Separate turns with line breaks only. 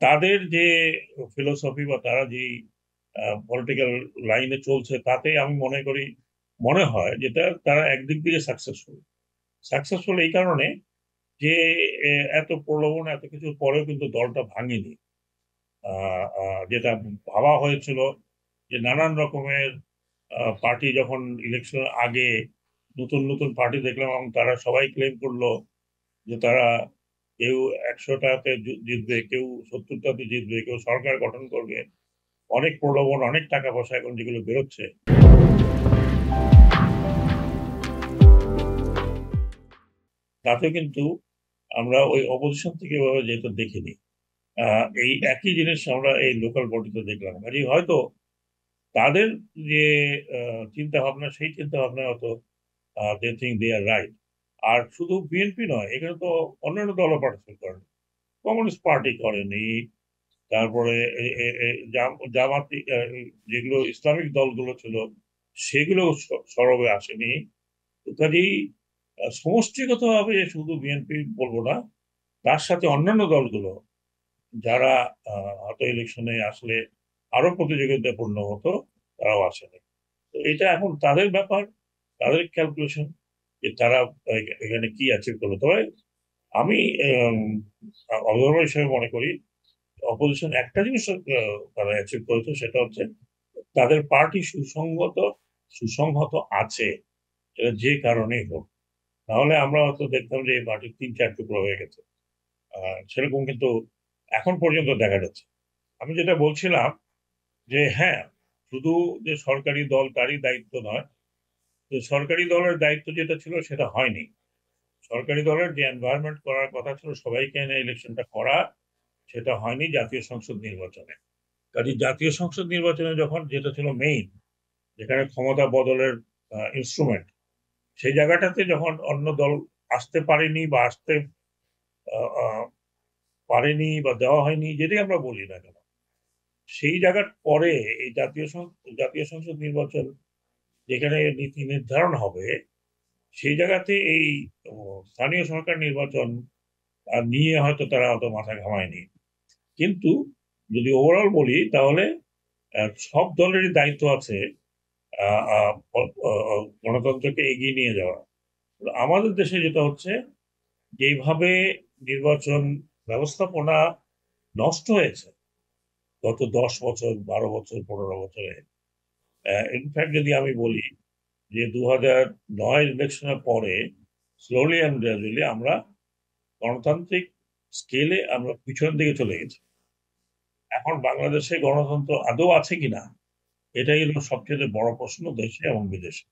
তাদের যে ফিলোসফি বা তারা যে পলিটিক্যাল লাইনে চলছে তাতে আমি মনে করি, মনে হয় যেটা তারা একদিক দিয়ে সাকসেসফুল। সাকসেসফুল এই কারণে যে এত প্রলোভন এত কিছুর পরেও কিন্তু দলটা ভাঙেনি। যেটা ভাবা হয়েছিল যে নানান রকমের পার্টি যখন ইলেকশন আগে নতুন নতুন পার্টি দেখলাম এবং তারা সবাই ক্লেম করলো যে তারা কেউ 100টাতে জিতবে, কেউ 70টাতে জিতবে, কেউ সরকার গঠন করবে। অনেক প্রলোভন, অনেক টাকা পয়সা এখন যেগুলো বেরোচ্ছে, তাতে কিন্তু আমরা ওই অপোজিশন থেকে এভাবে যেহেতু দেখিনি, এই একই জিনিস আমরা এই লোকাল বডিতে দেখলাম। কাজে হয়তো তাদের যে চিন্তা ভাবনা, সেই চিন্তা ভাবনা হয়তো they think they R right. আর শুধু বিএনপি নয়, এখানে তো অন্যান্য দলও পার্টিসিপেট করেন। কমিউনিস্ট পার্টি করেনি, তারপরে জামাতি, যেগুলো ইসলামিক দলগুলো ছিল সেগুলো সরবে আসেনি। তো কাজেই সমষ্টিগতভাবে শুধু বিএনপি বলবো না, তার সাথে অন্যান্য দলগুলো যারা হয়তো ইলেকশনে আসলে আরো প্রতিযোগিতাপূর্ণ হতো, তারাও আসেনি। তো এটা এখন তাদের ব্যাপার, তাদের ক্যালকুলেশন, যে তারা এখানে কি অ্যাচিভ করলো। তবে আমি অবজারভার হিসেবে মনে করি অপোজিশন একটা জিনিস তারা অ্যাচিভ করেছে, সেটা হচ্ছে তাদের পার্টি সুসংহত আছে। এটা যে কারণেই হোক, তাহলে আমরা হয়তো দেখতাম যে এই পার্টি 3-4 টুকরো হয়ে গেছে। সেরকম কিন্তু এখন পর্যন্ত দেখা যাচ্ছে। আমি যেটা বলছিলাম যে হ্যাঁ, শুধু যে সরকারি দল তারই দায়িত্ব নয়, তো সরকারি দলের দায়িত্ব যেটা ছিল সেটা হয়নি। সরকারি দলের যে এনভায়রনমেন্ট করার কথা ছিল সবাইকে এনে ইলেকশনটা করা, সেটা হয়নি জাতীয় সংসদ নির্বাচনে। কাজে জাতীয় সংসদ নির্বাচনে যখন, যেটা ছিল মেইন, যেখানে ক্ষমতা বদলের ইনস্ট্রুমেন্ট, সেই জায়গাটাতে যখন অন্য দল আসতে পারেনি বা আসতে আহ, আহ, পারেনি বা দেওয়া হয়নি, যেটাই আমরা বলি না কেন, সেই জায়গার পরে এই জাতীয় সংসদ নির্বাচন যেখানে নীতি নির্ধারণ হবে, সেই জায়গাতে এই স্থানীয় সরকার নির্বাচন নিয়ে হয়তো তারা অত মাথা ঘামায়নি। কিন্তু যদি ওভারঅল বলি, তাহলে সব দলেরই দায়িত্ব আছে আহ, আহ, গণতন্ত্রকে এগিয়ে নিয়ে যাওয়া। তো আমাদের দেশে যেটা হচ্ছে, যেভাবে নির্বাচন ব্যবস্থাপনা নষ্ট হয়েছে গত 10 বছর, 12 বছর, 15 বছরে, ইনফ্যাক্ট যদি আমি বলি যে 2009 ইলেকশনের পরে স্লোলি অ্যান্ড গ্রাজুয়ালি আমরা গণতান্ত্রিক স্কেলে আমরা পিছনের দিকে চলে গেছি। এখন বাংলাদেশে গণতন্ত্র আদৌ আছে কিনা, এটাই হলো সবচেয়ে বড় প্রশ্ন দেশে এবং বিদেশে।